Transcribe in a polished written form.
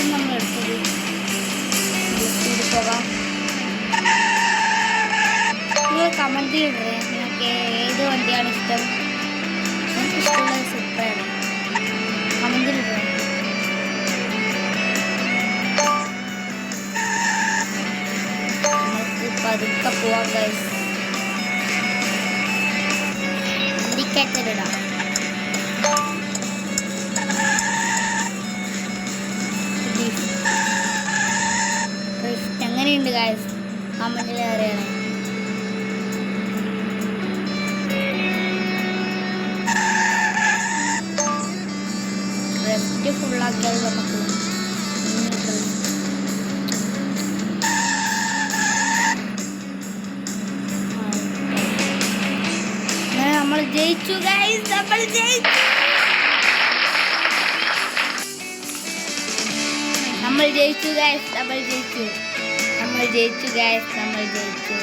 വണ്ടിയായിരുന്നു നമ്മൾ എടുത്തത്. പോകാം. നിങ്ങൾ കമന്റ് ചെയ്യണേ നിങ്ങൾക്ക് ഏത് വണ്ടിയാണ് ഇഷ്ടം. എനിക്ക് ഇഷ്ടമുള്ളത് സൂപ്പറാണ്. കമന്റിൽ ഇടണം. നമുക്ക് പതുക്കെ പോവാം ഗൈസ്. ഇൻഡിക്കേറ്റർ ഇടാം. എങ്ങനെയുണ്ട് ഗൈസ് കമന്റിൽ അറിയണം. റെസ്റ്റ് ഫുള്ളാക്കിയാൽ നമുക്ക് അങ്ങനെ നമ്മൾ ജയിച്ചു ഗൈസ്. നമ്മൾ ജയിച്ചു. നമ്മൾ ജയിച്ചു ഗൈസ്. നമ്മൾ ജയിച്ചു. നമ്മൾ ജയിച്ചു ഗൈസ്. നമ്മൾ ജയിച്ചു.